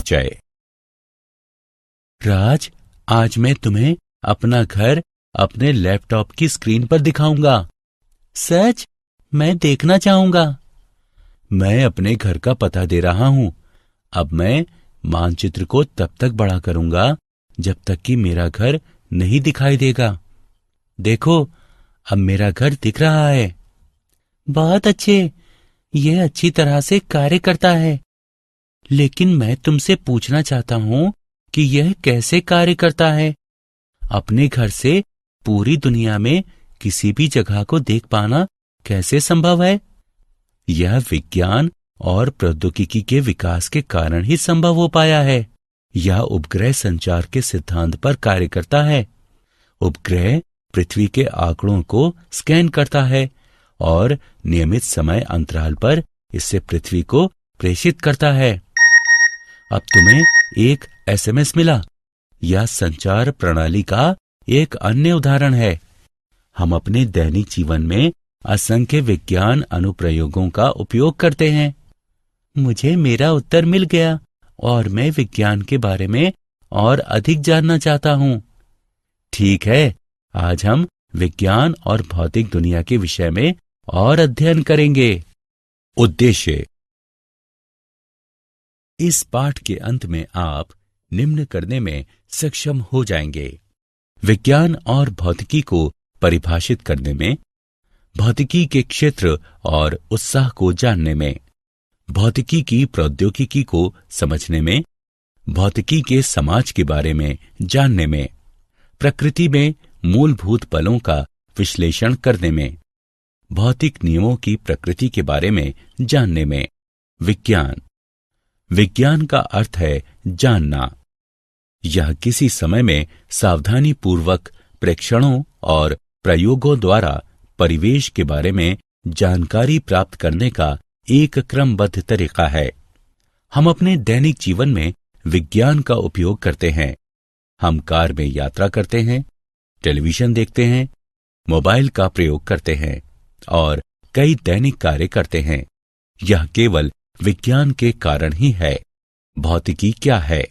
परिचय। राज, आज मैं तुम्हें अपना घर अपने लैपटॉप की स्क्रीन पर दिखाऊंगा। सच? मैं देखना चाहूंगा। मैं अपने घर का पता दे रहा हूं। अब मैं मानचित्र को तब तक बड़ा करूंगा जब तक कि मेरा घर नहीं दिखाई देगा। देखो, अब मेरा घर दिख रहा है। बहुत अच्छे, यह अच्छी तरह से कार्य करता है। लेकिन मैं तुमसे पूछना चाहता हूं कि यह कैसे कार्य करता है। अपने घर से पूरी दुनिया में किसी भी जगह को देख पाना कैसे संभव है? यह विज्ञान और प्रौद्योगिकी के विकास के कारण ही संभव हो पाया है। यह उपग्रह संचार के सिद्धांत पर कार्य करता है। उपग्रह पृथ्वी के आंकड़ों को स्कैन करता है और नियमित समय अंतराल पर इससे पृथ्वी को प्रेषित करता है। अब तुम्हें एक एसएमएस मिला। यह संचार प्रणाली का एक अन्य उदाहरण है। हम अपने दैनिक जीवन में असंख्य विज्ञान अनुप्रयोगों का उपयोग करते हैं। मुझे मेरा उत्तर मिल गया और मैं विज्ञान के बारे में और अधिक जानना चाहता हूं। ठीक है, आज हम विज्ञान और भौतिक दुनिया के विषय में और अध्ययन करेंगे। उद्देश्य। इस पाठ के अंत में आप निम्न करने में सक्षम हो जाएंगे: विज्ञान और भौतिकी को परिभाषित करने में, भौतिकी के क्षेत्र और उत्साह को जानने में, भौतिकी की प्रौद्योगिकी को समझने में, भौतिकी के समाज के बारे में जानने में, प्रकृति में मूलभूत बलों का विश्लेषण करने में, भौतिक नियमों की प्रकृति के बारे में जानने में। विज्ञान। विज्ञान का अर्थ है जानना। यह किसी समय में सावधानी पूर्वक प्रेक्षणों और प्रयोगों द्वारा परिवेश के बारे में जानकारी प्राप्त करने का एक क्रमबद्ध तरीका है। हम अपने दैनिक जीवन में विज्ञान का उपयोग करते हैं। हम कार में यात्रा करते हैं, टेलीविजन देखते हैं, मोबाइल का प्रयोग करते हैं और कई दैनिक कार्य करते हैं। यह केवल विज्ञान के कारण ही है। भौतिकी क्या है?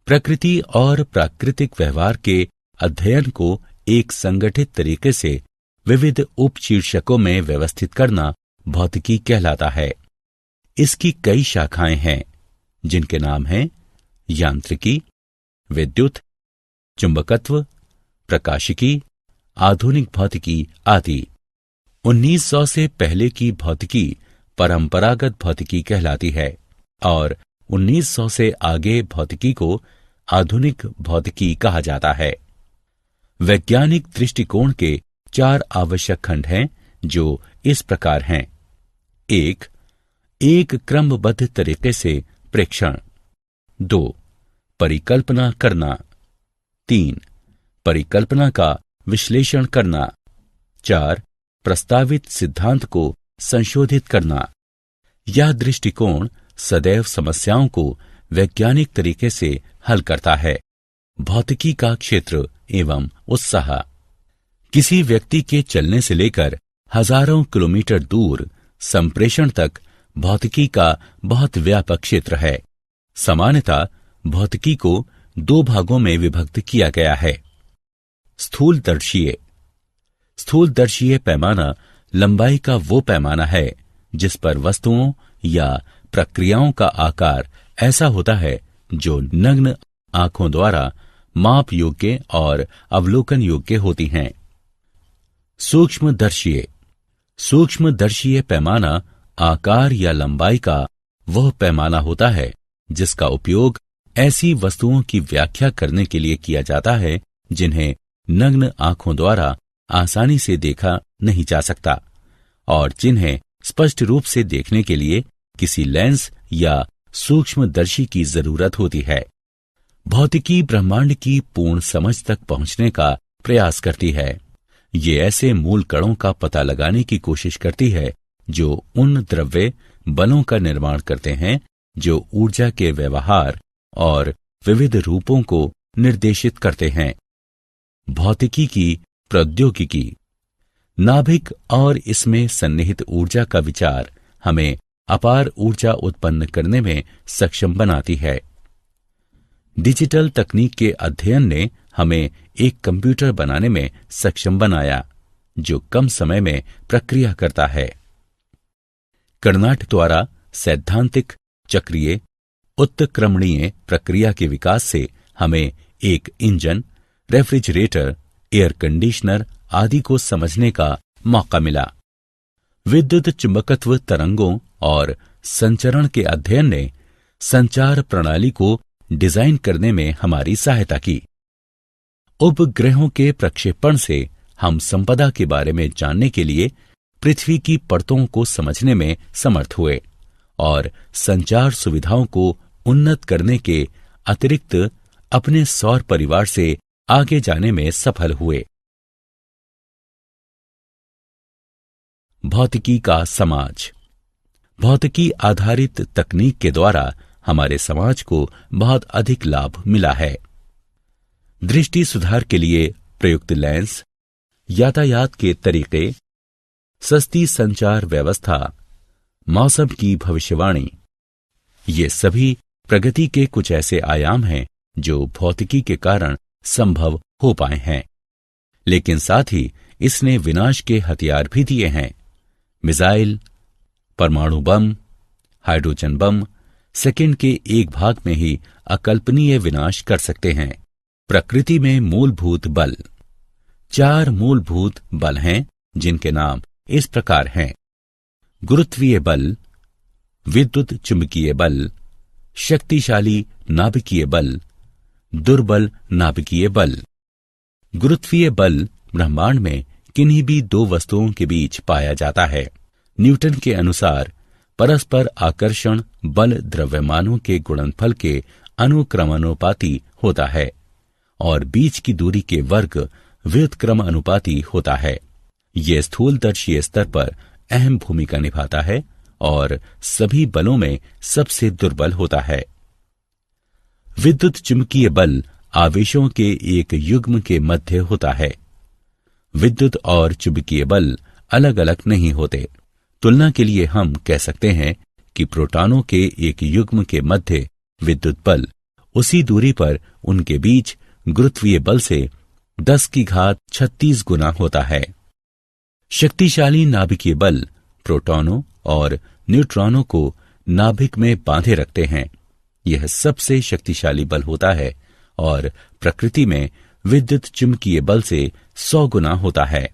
प्रकृति और प्राकृतिक व्यवहार के अध्ययन को एक संगठित तरीके से विविध उपशीर्षकों में व्यवस्थित करना भौतिकी कहलाता है। इसकी कई शाखाएं हैं, जिनके नाम हैं यांत्रिकी, विद्युत, चुंबकत्व, प्रकाशिकी, आधुनिक भौतिकी आदि। 1900 से पहले की भौतिकी परंपरागत भौतिकी कहलाती है और 1900 से आगे भौतिकी को आधुनिक भौतिकी कहा जाता है। वैज्ञानिक दृष्टिकोण के 4 आवश्यक खंड हैं, जो इस प्रकार हैं: एक क्रमबद्ध तरीके से प्रेक्षण। 2 परिकल्पना करना। 3 परिकल्पना का विश्लेषण करना। 4 प्रस्तावित सिद्धांत को संशोधित करना। यह दृष्टिकोण सदैव समस्याओं को वैज्ञानिक तरीके से हल करता है। भौतिकी का क्षेत्र एवं उत्साह। किसी व्यक्ति के चलने से लेकर हजारों किलोमीटर दूर संप्रेषण तक भौतिकी का बहुत व्यापक क्षेत्र है। सामान्यतः भौतिकी को 2 भागों में विभक्त किया गया है: स्थूलदर्शीय। स्थूलदर्शीय पैमाना लंबाई का वो पैमाना है जिस पर वस्तुओं या प्रक्रियाओं का आकार ऐसा होता है जो नग्न आंखों द्वारा माप योग्य और अवलोकन योग्य होती हैं। सूक्ष्मदर्शीय। सूक्ष्मदर्शीय पैमाना आकार या लंबाई का वह पैमाना होता है जिसका उपयोग ऐसी वस्तुओं की व्याख्या करने के लिए किया जाता है जिन्हें नग्न आंखों द्वारा आसानी से देखा नहीं जा सकता और जिन्हें स्पष्ट रूप से देखने के लिए किसी लेंस या सूक्ष्मदर्शी की जरूरत होती है। भौतिकी ब्रह्मांड की पूर्ण समझ तक पहुंचने का प्रयास करती है। ये ऐसे मूल कणों का पता लगाने की कोशिश करती है जो उन द्रव्य बलों का निर्माण करते हैं जो ऊर्जा के व्यवहार और विविध रूपों को निर्देशित करते हैं। भौतिकी की प्रौद्योगिकी। नाभिक और इसमें सन्निहित ऊर्जा का विचार हमें अपार ऊर्जा उत्पन्न करने में सक्षम बनाती है। डिजिटल तकनीक के अध्ययन ने हमें एक कंप्यूटर बनाने में सक्षम बनाया जो कम समय में प्रक्रिया करता है। कर्नाट द्वारा सैद्धांतिक चक्रीय उत्क्रमणीय प्रक्रिया के विकास से हमें एक इंजन, रेफ्रिजरेटर, एयर कंडीशनर आदि को समझने का मौका मिला। विद्युत चुंबकत्व तरंगों और संचरण के अध्ययन ने संचार प्रणाली को डिजाइन करने में हमारी सहायता की। उपग्रहों के प्रक्षेपण से हम संपदा के बारे में जानने के लिए पृथ्वी की परतों को समझने में समर्थ हुए और संचार सुविधाओं को उन्नत करने के अतिरिक्त अपने सौर परिवार से आगे जाने में सफल हुए। भौतिकी का समाज। भौतिकी आधारित तकनीक के द्वारा हमारे समाज को बहुत अधिक लाभ मिला है। दृष्टि सुधार के लिए प्रयुक्त लेंस, यातायात के तरीके, सस्ती संचार व्यवस्था, मौसम की भविष्यवाणी, ये सभी प्रगति के कुछ ऐसे आयाम हैं जो भौतिकी के कारण संभव हो पाए हैं। लेकिन साथ ही इसने विनाश के हथियार भी दिए हैं। मिसाइल, परमाणु बम, हाइड्रोजन बम सेकंड के एक भाग में ही अकल्पनीय विनाश कर सकते हैं। प्रकृति में मूलभूत बल। 4 मूलभूत बल हैं जिनके नाम इस प्रकार हैं: गुरुत्वीय बल, विद्युत चुंबकीय बल, शक्तिशाली नाभिकीय बल, दुर्बल नाभिकीय बल। गुरुत्वीय बल ब्रह्मांड में किन्हीं भी 2 वस्तुओं के बीच पाया जाता है। न्यूटन के अनुसार परस्पर आकर्षण बल द्रव्यमानों के गुणनफल के अनुक्रमानुपाती होता है और बीच की दूरी के वर्ग व्युत्क्रम अनुपाती होता है। यह स्थूलदर्शी स्तर पर अहम भूमिका निभाता है और सभी बलों में सबसे दुर्बल होता है। विद्युत चुंबकीय बल आवेशों के एक युग्म के मध्य होता है। विद्युत और चुंबकीय बल अलग अलग नहीं होते। तुलना के लिए हम कह सकते हैं कि प्रोटॉनों के एक युग्म के मध्य विद्युत बल उसी दूरी पर उनके बीच गुरुत्वीय बल से 10⁻36 गुना होता है। शक्तिशाली नाभिकीय बल प्रोटॉनों और न्यूट्रॉनों को नाभिक में बांधे रखते हैं। यह सबसे शक्तिशाली बल होता है और प्रकृति में विद्युत चुंबकीय बल से 100 गुना होता है।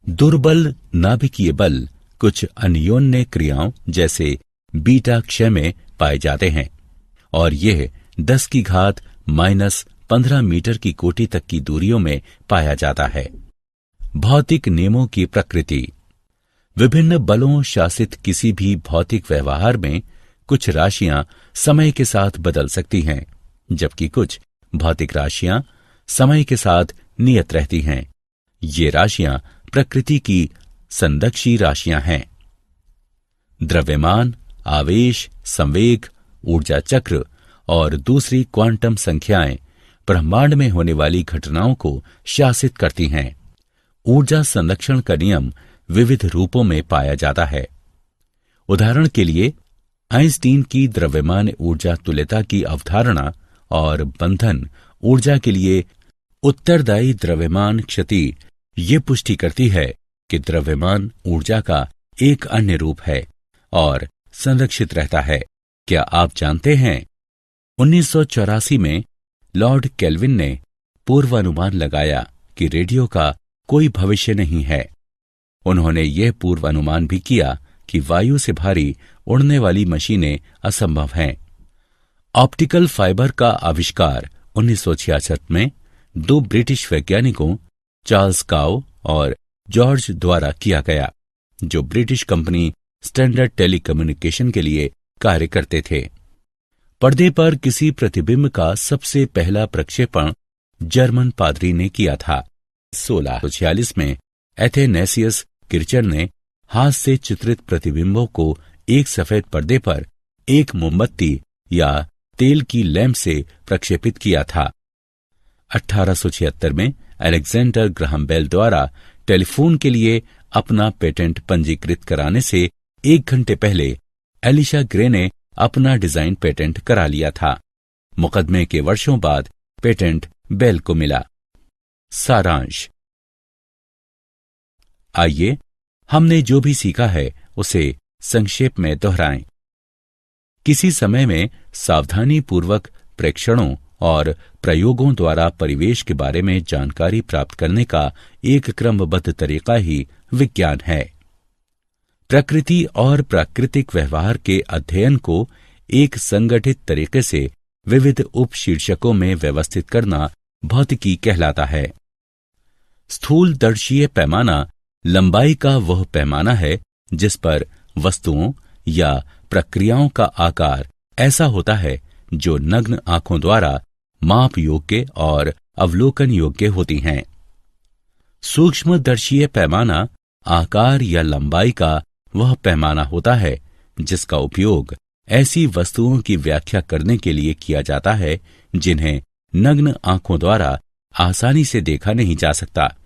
दुर्बल नाभिकीय बल कुछ अन्योन्य क्रियाओं जैसे बीटा क्षय में पाए जाते हैं और यह 10⁻⁻15 मीटर की कोटि तक की दूरियों में पाया जाता है। भौतिक नियमों की प्रकृति। विभिन्न बलों शासित किसी भी भौतिक व्यवहार में कुछ राशियां समय के साथ बदल सकती हैं, जबकि कुछ भौतिक राशियां समय के साथ नियत रहती हैं। ये राशियां प्रकृति की संदक्षी राशियां हैं। द्रव्यमान, आवेश, संवेग, ऊर्जा चक्र और दूसरी क्वांटम संख्याएं ब्रह्मांड में होने वाली घटनाओं को शासित करती हैं। ऊर्जा संरक्षण का नियम विविध रूपों में पाया जाता है। उदाहरण के लिए आइंस्टीन की द्रव्यमान ऊर्जा तुल्यता की अवधारणा और बंधन ऊर्जा के लिए उत्तरदायी द्रव्यमान क्षति ये पुष्टि करती है कि द्रव्यमान ऊर्जा का एक अन्य रूप है और संरक्षित रहता है। क्या आप जानते हैं 1984 में लॉर्ड केल्विन ने पूर्वानुमान लगाया कि रेडियो का कोई भविष्य नहीं है। उन्होंने यह पूर्वानुमान भी किया कि वायु से भारी उड़ने वाली मशीनें असंभव हैं। ऑप्टिकल फाइबर का आविष्कार 1966 में 2 ब्रिटिश वैज्ञानिकों चार्ल्स काउ और जॉर्ज द्वारा किया गया, जो ब्रिटिश कंपनी स्टैंडर्ड टेलीकम्युनिकेशन के लिए कार्य करते थे। पर्दे पर किसी प्रतिबिंब का सबसे पहला प्रक्षेपण जर्मन पादरी ने किया था। 1646 में एथेनेसियस किर्चर ने हाथ से चित्रित प्रतिबिंबों को एक सफेद पर्दे पर एक मोमबत्ती या तेल की लैंप से प्रक्षेपित किया था। 1876 में अलेक्जेंडर ग्राहम बेल द्वारा टेलीफोन के लिए अपना पेटेंट पंजीकृत कराने से 1 घंटे पहले एलिशा ग्रे ने अपना डिजाइन पेटेंट करा लिया था। मुकदमे के वर्षों बाद पेटेंट बेल को मिला। सारांश। आइए हमने जो भी सीखा है उसे संक्षेप में दोहराएं। किसी समय में सावधानी पूर्वक प्रेक्षणों और प्रयोगों द्वारा परिवेश के बारे में जानकारी प्राप्त करने का एक क्रमबद्ध तरीका ही विज्ञान है। प्रकृति और प्राकृतिक व्यवहार के अध्ययन को एक संगठित तरीके से विविध उपशीर्षकों में व्यवस्थित करना भौतिकी कहलाता है। स्थूलदर्शीय पैमाना लंबाई का वह पैमाना है जिस पर वस्तुओं या प्रक्रियाओं का आकार ऐसा होता है जो नग्न आंखों द्वारा माप योग्य और अवलोकन योग्य होती हैं। सूक्ष्मदर्शीय पैमाना आकार या लंबाई का वह पैमाना होता है जिसका उपयोग ऐसी वस्तुओं की व्याख्या करने के लिए किया जाता है जिन्हें नग्न आंखों द्वारा आसानी से देखा नहीं जा सकता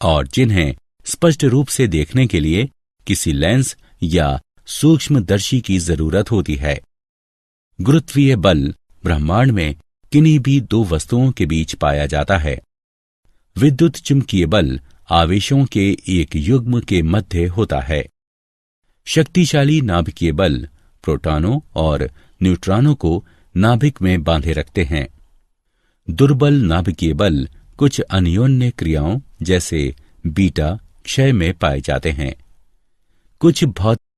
और जिन्हें स्पष्ट रूप से देखने के लिए किसी लेंस या सूक्ष्मदर्शी की जरूरत होती है। गुरुत्वीय बल ब्रह्मांड में किन्हीं भी दो वस्तुओं के बीच पाया जाता है। विद्युत चुंबकीय बल आवेशों के एक युग्म के मध्य होता है। शक्तिशाली नाभिकीय बल प्रोटॉनों और न्यूट्रॉनों को नाभिक में बांधे रखते हैं। दुर्बल नाभिकीय बल कुछ अन्योन्य क्रियाओं जैसे बीटा क्षय में पाए जाते हैं। कुछ भौतिक